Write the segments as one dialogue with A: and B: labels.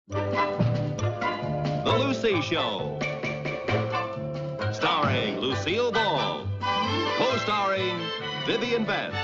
A: The Lucy Show. Starring Lucille Ball. Co-starring Vivian Vance.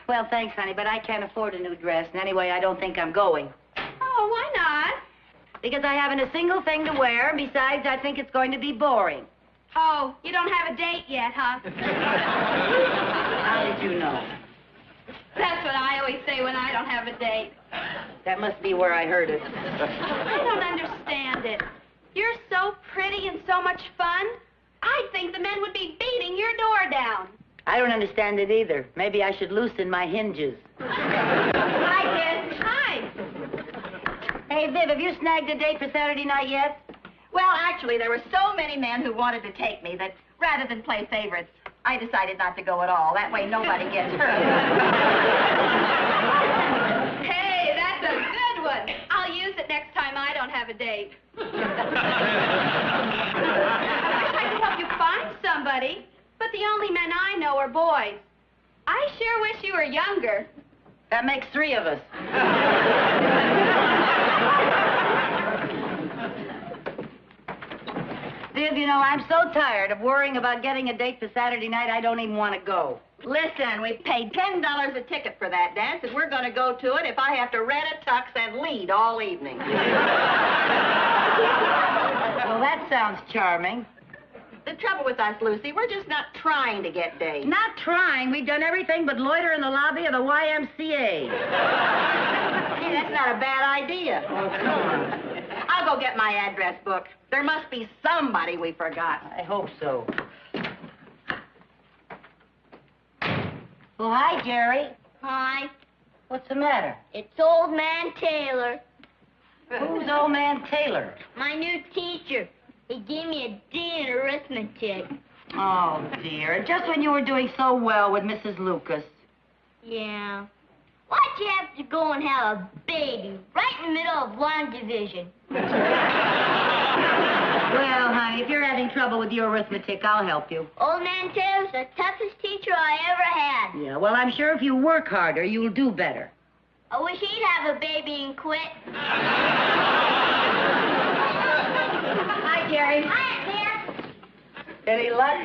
B: Well, thanks, honey, but I can't afford a new dress. And anyway, I don't think I'm going.
C: Oh, why not?
B: Because I haven't a single thing to wear, and besides, I think it's going to be boring.
C: Oh, you don't have a date yet, huh?
B: How did you know?
C: That's what I always say when I don't have a date.
B: That must be where I heard it.
C: I don't understand it. You're so pretty and so much fun. I'd think the men would be beating your door down.
B: I don't understand it either. Maybe I should loosen my hinges.
C: Hi, kid. Hi.
B: Hey, Viv, have you snagged a date for Saturday night yet?
D: Well, actually, there were so many men who wanted to take me that rather than play favorites, I decided not to go at all. That way nobody gets hurt.
C: Hey, that's a good one. I'll use it next time I don't have a date. I could help you find somebody. But the only men I know are boys. I sure wish you were younger.
B: That makes 3 of us. Viv, you know, I'm so tired of worrying about getting a date for Saturday night, I don't even want to go.
D: Listen, we paid $10 a ticket for that dance, and we're going to go to it if I have to rent a tux and lead all evening.
B: Well, that sounds charming.
D: The trouble with us, Lucy, we're just not trying to get dates.
B: Not trying. We've done everything but loiter in the lobby of the YMCA.
D: Hey, that's not a bad idea.
B: Oh, come on.
D: I'll go get my address book. There must be somebody we forgot.
B: I hope so. Well, hi, Jerry.
E: Hi.
B: What's the matter?
E: It's Old Man Taylor.
B: Who's Old Man Taylor?
E: My new teacher. He gave me a D in arithmetic.
B: Oh, dear. Just when you were doing so well with Mrs. Lucas.
E: Yeah. Why'd you have to go and have a baby right in the middle of long division?
B: Well, honey, if you're having trouble with your arithmetic, I'll help you.
E: Old Man Taylor's the toughest teacher I ever had.
B: Yeah, well, I'm sure if you work harder, you'll do better.
E: I wish he'd have a baby and quit.
B: Hi, Jerry.
E: Hi, Aunt
B: Any luck?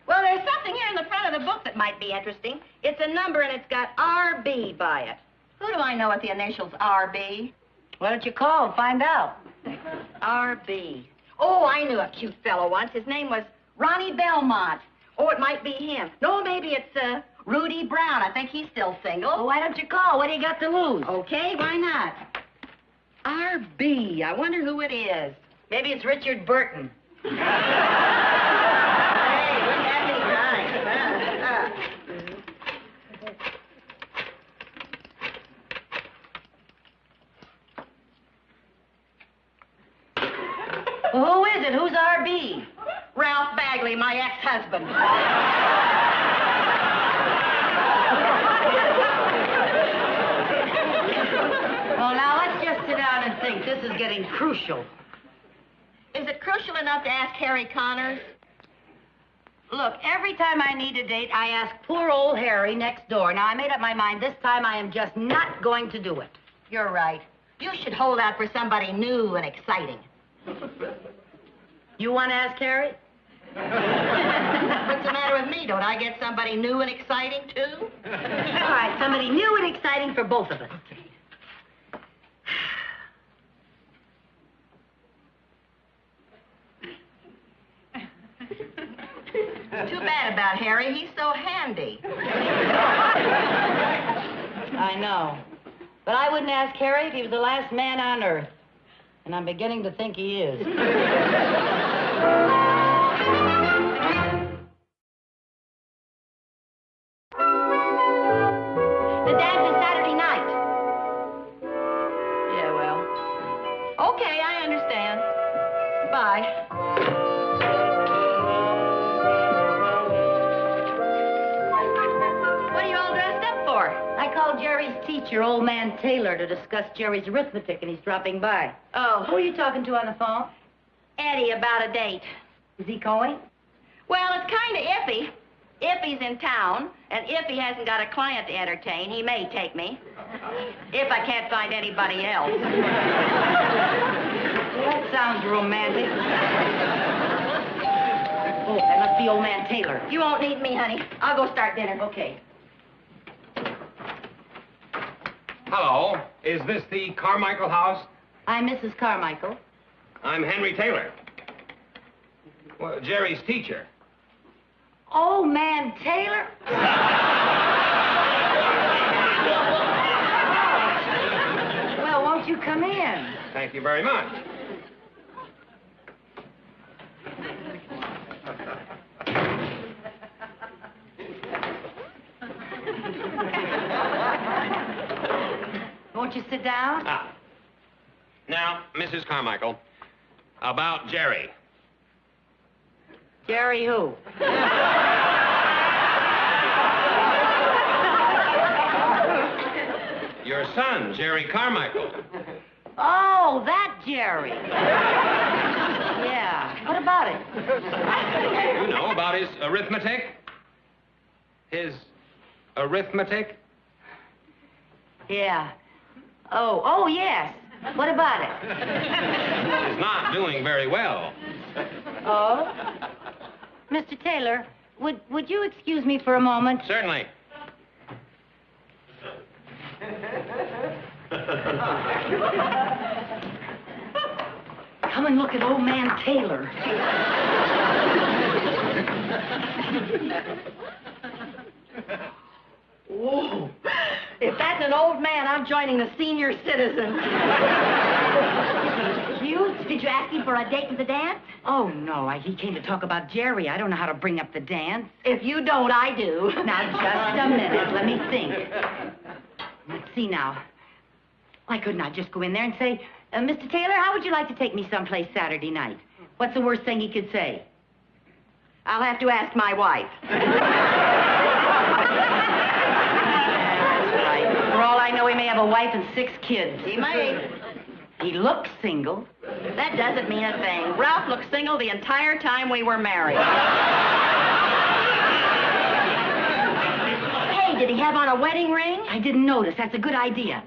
D: Well, there's something here in the front of the book that might be interesting. It's a number, and it's got RB by it. Who do I know with the initials RB?
B: Why don't you call and find out?
D: RB. Oh, I knew a cute fellow once. His name was Ronnie Belmont. Oh, it might be him. No, maybe it's Rudy Brown. I think he's still single.
B: Well, why don't you call? What do you got to lose?
D: Okay, why not? RB. I wonder who it is.
B: Maybe it's Richard Burton.
D: Hey, wouldn't that be nice?
B: Well, who is it? Who's RB?
D: Ralph Bagley, my ex-husband.
B: Well, now, let's just sit down and think. This is getting crucial.
D: Is it crucial enough to ask Harry Connors?
B: Look, every time I need a date, I ask poor old Harry next door. Now, I made up my mind. This time, I am just not going to do it.
D: You're right. You should hold out for somebody new and exciting.
B: You want to ask Harry?
D: What's the matter with me? Don't I get somebody new and exciting, too?
B: All right, somebody new and exciting for both of us.
D: Too bad about Harry. He's so handy.
B: I know. But I wouldn't ask Harry if he was the last man on Earth. And I'm beginning to think he is.
D: The dance is Saturday night.
B: Yeah, well.
D: Okay, I understand. Bye. What are you all dressed up for?
B: I called Jerry's teacher, old man Taylor, to discuss Jerry's arithmetic, and he's dropping by.
D: Oh,
B: Who are you talking to on the phone?
D: Eddie, about a date.
B: Is he going?
D: Well, it's kind of iffy. If he's in town, and if he hasn't got a client to entertain, he may take me. If I can't find anybody else.
B: Well, that sounds romantic. Oh, that must be old man Taylor.
D: You won't need me, honey. I'll go start dinner.
B: Okay.
F: Hello. Is this the Carmichael house?
B: I'm Mrs. Carmichael.
F: I'm Henry Taylor. Well, Jerry's teacher.
B: Old man Taylor? Well, won't you come in?
F: Thank you very much.
B: Won't you sit down?
F: Now, Mrs. Carmichael, about Jerry.
B: Jerry who?
F: Your son, Jerry Carmichael.
B: Oh, that Jerry. Yeah. What about it?
F: You know about his arithmetic? His arithmetic?
B: Yeah. Oh, yes. What about it?
F: He's not doing very well.
B: Oh? Mr. Taylor, would you excuse me for a moment?
F: Certainly.
B: Come and look at old man Taylor.
D: Whoa. If that's an old man, I'm joining the senior citizens.
B: Cute?
D: Did you ask him for a date to the dance?
B: Oh, no. He came to talk about Jerry. I don't know how to bring up the dance.
D: If you don't, I do.
B: Now, just a minute. Let me think. Let's see now. Why couldn't I just go in there and say, Mr. Taylor, how would you like to take me someplace Saturday night? What's the worst thing he could say?
D: I'll have to ask my wife.
B: That's right. For all I know, he may have a wife and 6 kids.
D: He may.
B: He looks single.
D: That doesn't mean a thing. Ralph looked single the entire time we were married. Hey, did he have on a wedding ring?
B: I didn't notice. That's a good idea.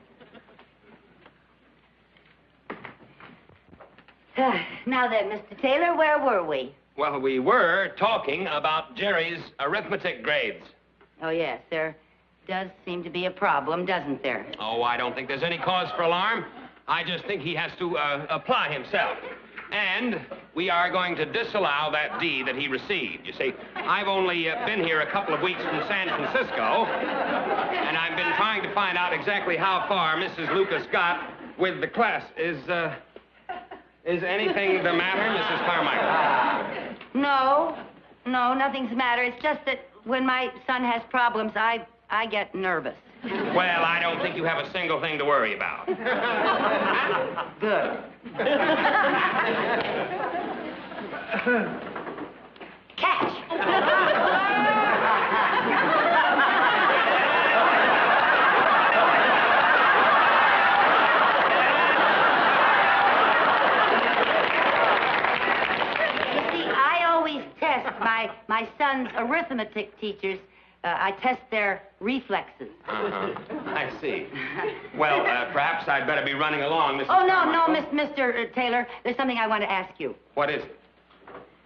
B: Now then, Mr. Taylor, where were we?
F: Well, we were talking about Jerry's arithmetic grades.
B: Oh, yes, there does seem to be a problem, doesn't there?
F: Oh, I don't think there's any cause for alarm. I just think he has to apply himself. And we are going to disallow that D that he received. You see, I've only been here a couple of weeks from San Francisco, and I've been trying to find out exactly how far Mrs. Lucas got with the class. Is anything the matter, Mrs. Carmichael?
B: No, nothing's the matter. It's just that when my son has problems, I get nervous.
F: Well, I don't think you have a single thing to worry about.
B: Good. Catch! My son's arithmetic teachers, I test their reflexes.
F: I see. Well, perhaps I'd better be running along, Mrs.
B: Oh, no,
F: Carmichael.
B: Mr. Taylor. There's something I want to ask you.
F: What is it?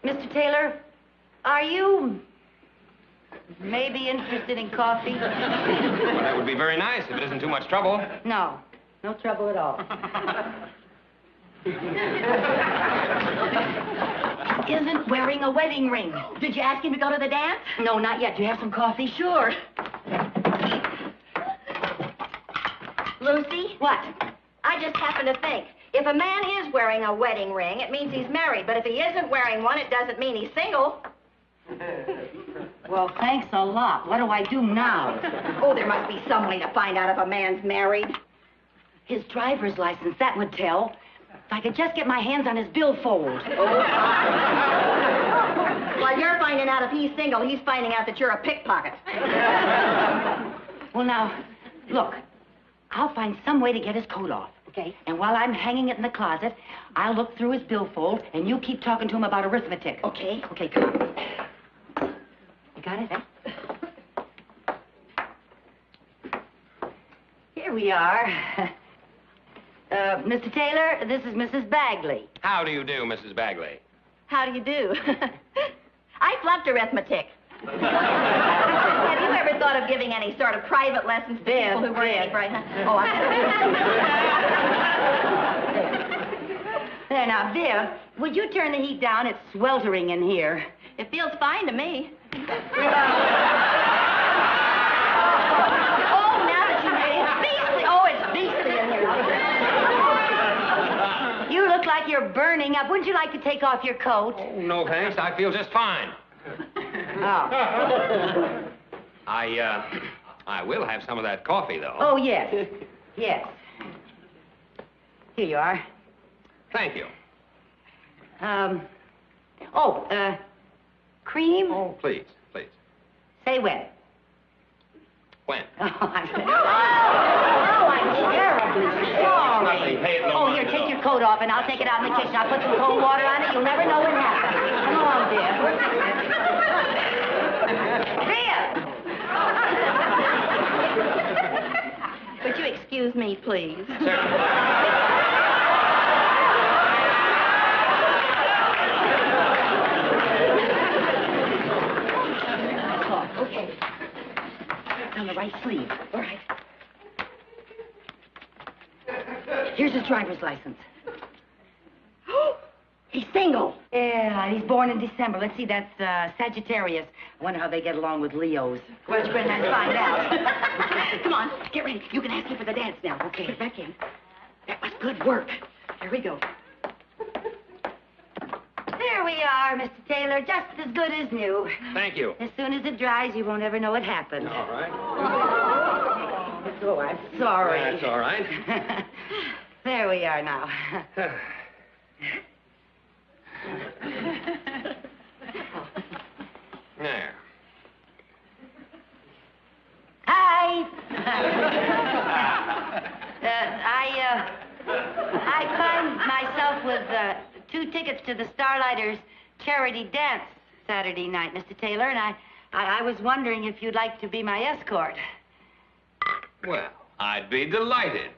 B: Mr. Taylor, are you maybe interested in coffee?
F: Well, that would be very nice if it isn't too much trouble.
B: No trouble at all. isn't wearing a wedding ring.
D: Did you ask him to go to the dance?
B: No, not yet. Do you have some coffee?
D: Sure. Lucy?
B: What?
D: I just happened to think. If a man is wearing a wedding ring, it means he's married. But if he isn't wearing one, it doesn't mean he's single.
B: Well, thanks a lot. What do I do now?
D: Oh, there must be some way to find out if a man's married.
B: His driver's license, that would tell. If I could just get my hands on his billfold.
D: While you're finding out if he's single, he's finding out that you're a pickpocket.
B: Well, now, look. I'll find some way to get his coat off.
D: Okay.
B: And while I'm hanging it in the closet, I'll look through his billfold, and you keep talking to him about arithmetic.
D: Okay.
B: Okay, come on. You got it? Here we are. Mr. Taylor, this is Mrs. Bagley.
F: How do you do, Mrs. Bagley?
D: How do you do? I flunked arithmetic. Have you ever thought of giving any sort of private lessons to people who weren't any bright? Oh,
B: There, now, Viv, would you turn the heat down? It's sweltering in here.
D: it feels fine to me.
B: Oh, now that you made it beastly. Oh, it's beastly in here. You look like you're burning up. Wouldn't you like to take off your coat?
F: Oh, no, thanks. I feel just fine.
B: Oh.
F: I will have some of that coffee, though.
B: Oh, yes. Yes. Here you are.
F: Thank you.
B: Cream?
F: Oh, please, please.
B: Say when.
F: When?
B: I'm terribly sorry.
F: Nothing. Pay it no
B: Oh,
F: mind
B: here,
F: at
B: take
F: all.
B: your coat off, and I'll take it out in the kitchen. I'll put some cold water on it. You'll never know what happened. Come along, dear. Dear!
D: Would you excuse me, please?
B: Okay. On the right sleeve. All right. Here's his driver's license.
D: He's single.
B: Yeah, he's born in December. Let's see, that's Sagittarius. I wonder how they get along with Leos.
D: Well, let's go ahead and find out.
B: Come on, get ready. You can ask him for the dance now. Okay, get back in. That was good work. Here we go. There we are, Mr. Taylor, just as good as new.
F: Thank you.
B: As soon as it dries, you won't ever know what happened.
F: All right.
B: Oh, I'm sorry.
F: That's all right.
B: There we are now.
F: There.
B: Hi. I find myself with 2 tickets to the Starlighters charity dance Saturday night, Mr. Taylor, and I was wondering if you'd like to be my escort.
F: Well, I'd be delighted.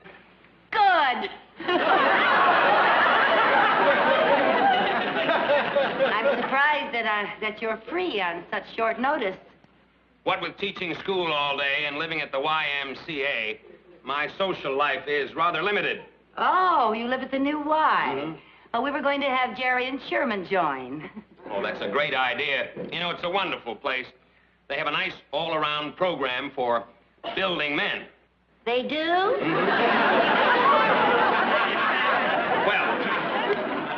B: Good. I'm surprised that you're free on such short notice.
F: What with teaching school all day and living at the YMCA, my social life is rather limited.
B: Oh, you live at the New Y.
F: Mm-hmm.
B: Oh, we were going to have Jerry and Sherman join.
F: Oh, that's a great idea. You know, it's a wonderful place. They have a nice all-around program for building men.
B: They do?
F: Well,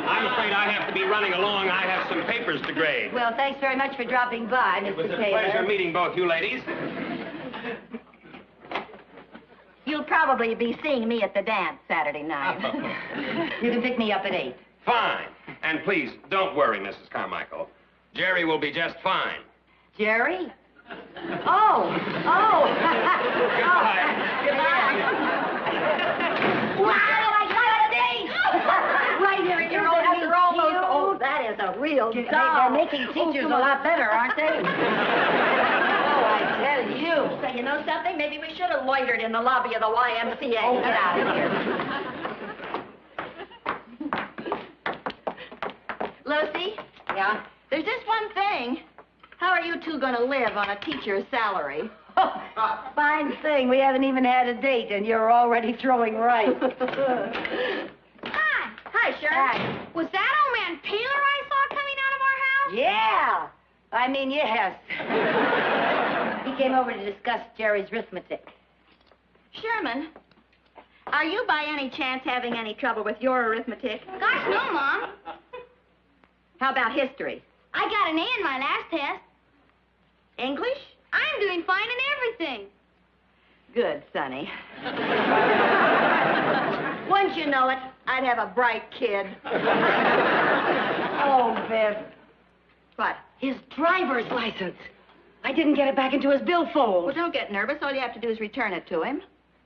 F: I'm afraid I have to be running along. I have some papers to grade.
B: Well, thanks very much for dropping by, Mr.
F: It was a
B: Taylor.
F: pleasure meeting both you ladies.
D: You'll probably be seeing me at the dance Saturday night.
B: You can pick me up at 8.
F: Fine. And please, don't worry, Mrs. Carmichael. Jerry will be just fine.
B: Jerry? Oh.
F: Goodbye.
B: Wow, I got a date! Right here in your own
D: After all those... Oh, that is a real doll.
B: They're making teachers a lot better, aren't they? Oh, I tell you.
D: So you know something? Maybe we should have loitered in the lobby of the YMCA.
B: Oh, get out of here.
D: Lucy?
B: Yeah?
D: There's just one thing. How are you two going to live on a teacher's salary?
B: Oh, fine thing. We haven't even had a date, and you're already throwing rice.
C: Hi.
D: Hi, Sharon.
B: Hi.
C: Was that old man Taylor I saw coming out of our
B: Yeah. I mean, yes. He came over to discuss Jerry's arithmetic.
D: Sherman, are you by any chance having any trouble with your arithmetic?
E: Gosh, no, Mom.
D: How about history?
E: I got an A in my last test.
D: English?
E: I'm doing fine in everything.
D: Good, Sonny. Once you know it, I'd have a bright kid.
B: Oh, Viv.
D: What?
B: His driver's license. I didn't get it back into his billfold.
D: Well, don't get nervous. All you have to do is return it to him.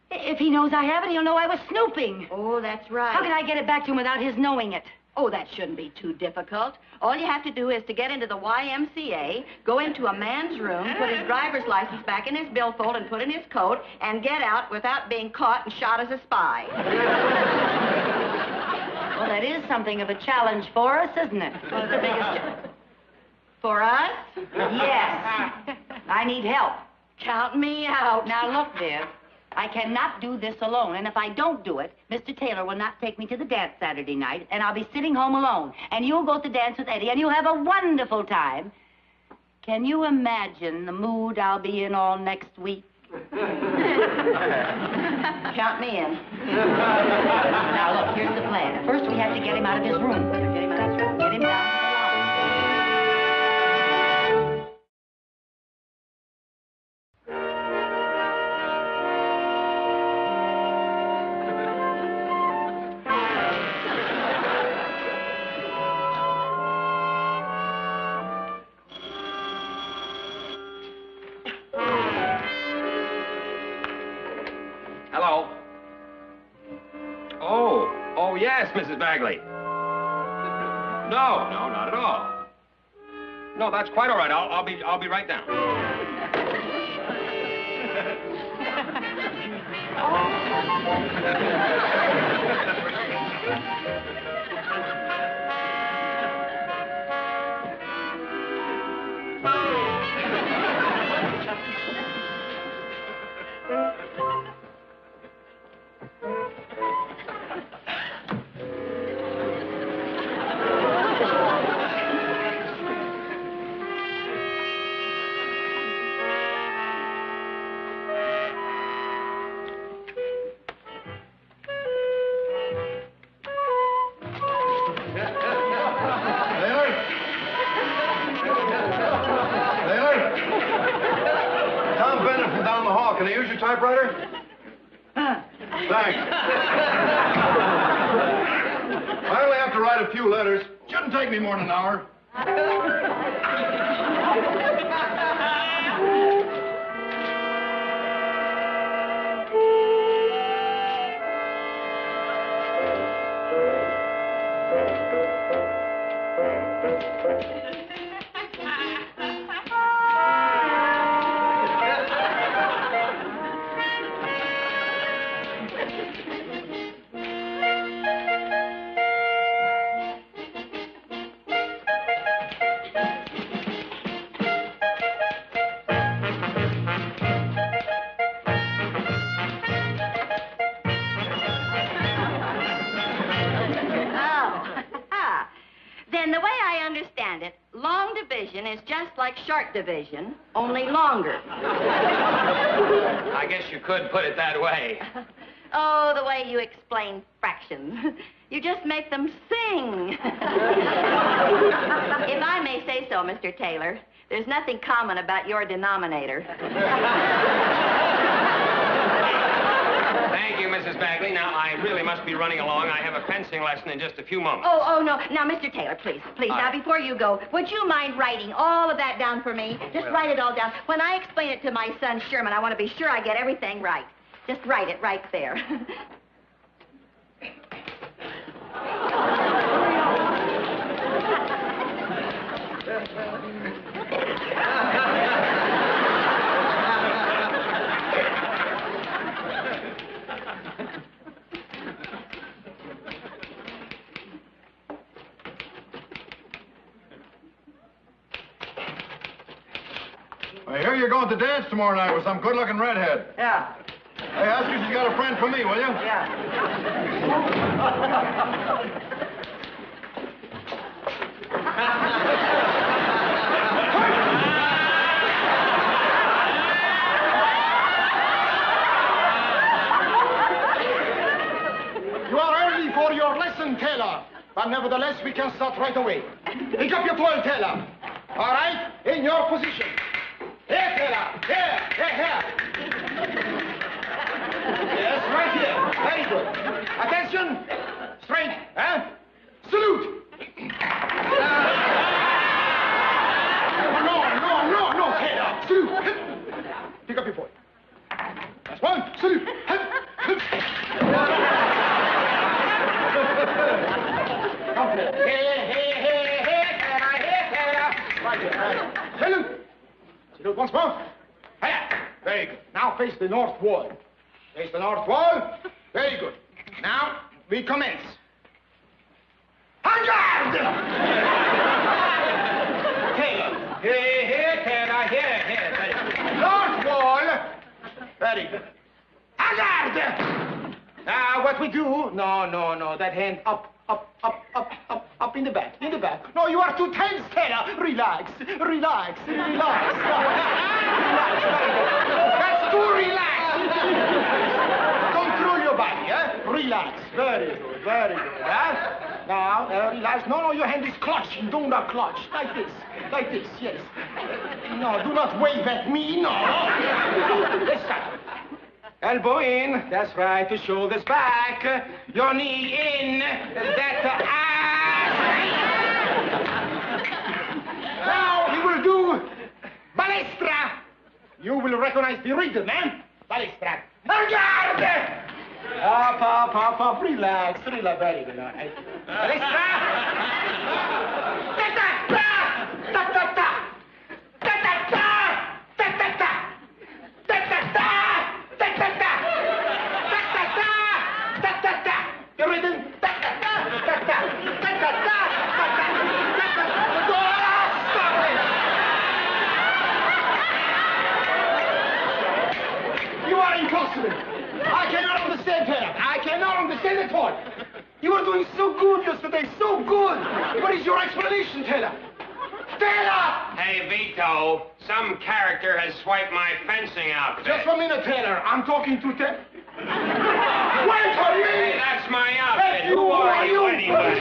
B: If he knows I have it, he'll know I was snooping.
D: Oh, that's right.
B: How can I get it back to him without his knowing it?
D: Oh, that shouldn't be too difficult. All you have to do is to get into the YMCA, go into a man's room, put his driver's license back in his billfold and put in his coat, and get out without being caught and shot as a spy.
B: Well, that is something of a challenge for us, isn't it?
D: One of the biggest... For us?
B: Yes. I need help.
D: Count me out.
B: Now, look, Viv. I cannot do this alone, and if I don't do it, Mr. Taylor will not take me to the dance Saturday night, and I'll be sitting home alone. And you'll go to dance with Eddie, and you'll have a wonderful time. Can you imagine the mood I'll be in all next week?
D: Count me in.
B: Now, look, here's the plan. First, we have to get him out of his room. Get him out of his room. Get him down.
F: Hello. Oh, yes, Mrs. Bagley. No, not at all. No, that's quite all right. I'll be right down.
G: Can I use your typewriter? Thanks. I only have to write a few letters. Shouldn't take me more than an hour.
D: Is just like short division, only longer.
F: I guess you could put it that way.
D: Oh, the way you explain fractions. You just make them sing. If I may say so, Mr. Taylor, there's nothing common about your denominator.
F: Thank you, Mrs. Bagley. Now, I really must be running along. I have a fencing lesson in just a few moments.
D: Oh, no. Now, Mr. Taylor, please. Now, before you go, would you mind writing all of that down for me? Just write it all down. When I explain it to my son, Sherman, I want to be sure I get everything right. Just write it right there.
G: I hear you're going to dance tomorrow night with some good-looking redhead.
B: Yeah.
G: Hey, ask her if she's got a friend for me, will you?
B: Yeah.
G: but nevertheless, we can start right away. Pick up your toil, Taylor. All right? In your position. Here, Taylor. Here. Yes, right here. Very good. Attention. Straight. Huh? Salute. No, Taylor. Salute. Pick up your foot. That's one. Salute. Come here. Here, Taylor. Right here. Salute. Salute once more. Here. Very good. Now face the north wall. Face the north wall. Very good. Now we commence. En garde! Taylor. Here, Taylor. Here. Very good. North wall. Very good. En garde! Now what we do? No. That hand up in the back. No, you are too tense, Taylor. Relax. Relax. That's too relaxed. Control your body, Relax. Very good, Now, relax. No, your hand is clutching. Do not clutch. Like this, yes. No, do not wave at me, no. This time. Elbow in. That's right. The shoulders back. Your knee in. Now you will do balestra. You will recognize the rhythm, Balestra. En garde! Up. Relax. Very good. All right. Balestra. Ta-ta-ta. Your rhythm. You are impossible. I cannot understand, Taylor. I cannot understand at all. You were doing so good yesterday, so good. What is your explanation, Taylor? Taylor!
F: Hey, Vito, some character has swiped my fencing outfit.
G: Just a minute, Taylor. I'm talking to Taylor. Wait for me!
F: Hey, that's my outfit.
G: Hey, who are you
F: anyway?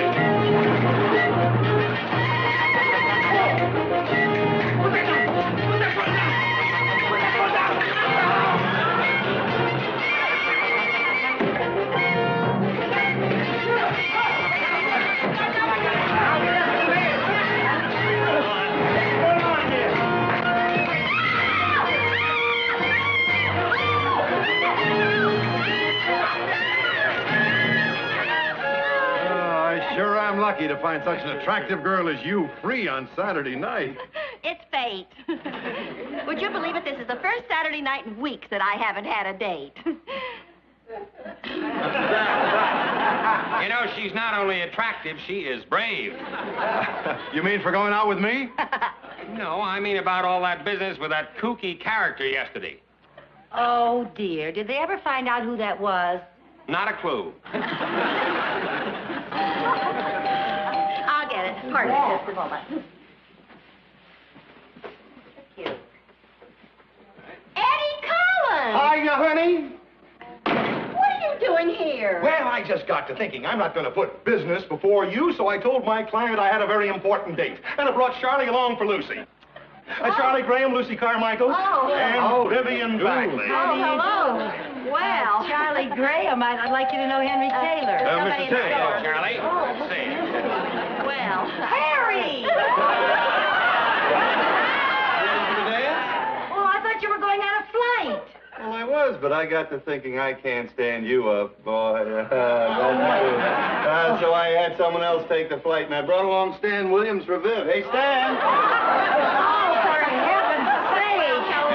G: Sure, I'm lucky to find such an attractive girl as you free on Saturday night.
D: It's fate. Would you believe it? This is the first Saturday night in weeks that I haven't had a date.
F: You know, she's not only attractive, she is brave.
G: You mean for going out with me?
F: No, I mean about all that business with that kooky character yesterday.
B: Oh, dear. Did they ever find out who that was?
F: Not a clue.
D: I'll get it. Pardon me just a moment. Thank you. Eddie Collins!
G: Hiya, honey.
D: What are you doing here?
G: Well, I just got to thinking. I'm not going to put business before you, so I told my client I had a very important date. And I brought Charlie along for Lucy. Charlie Graham, Lucy Carmichael, and Vivian Bagley.
D: Oh, hello. Well.
B: Charlie Graham. I'd like you to know Henry Taylor.
G: Mr. Taylor.
F: Charlie.
D: Oh.
F: See.
D: Well.
B: Harry! Oh, I thought you were going on a flight.
H: Well, I was, but I got to thinking I can't stand you up, boy. So I had someone else take the flight, and I brought along Stan Williams for Viv. Hey, Stan.
B: Oh, for heaven's sake.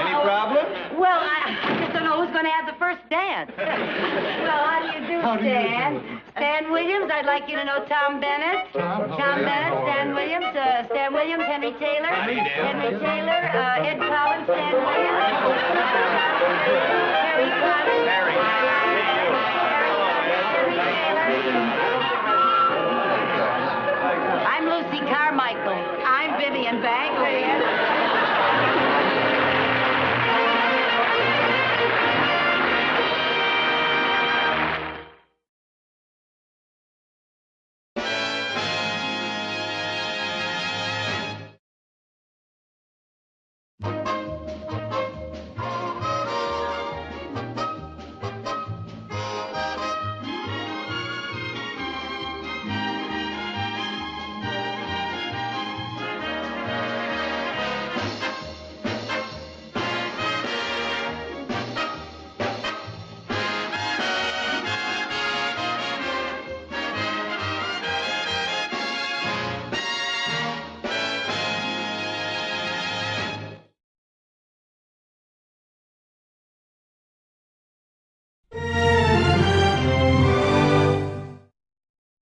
H: Any problem?
B: Well, I just don't know who's going to have the first dance. Well, how do you do, Stan? Stan Williams, I'd like you to know Tom Bennett. Tom Bennett, Stan Williams, Henry Taylor. Henry Taylor, Ed Collins, Stan Williams.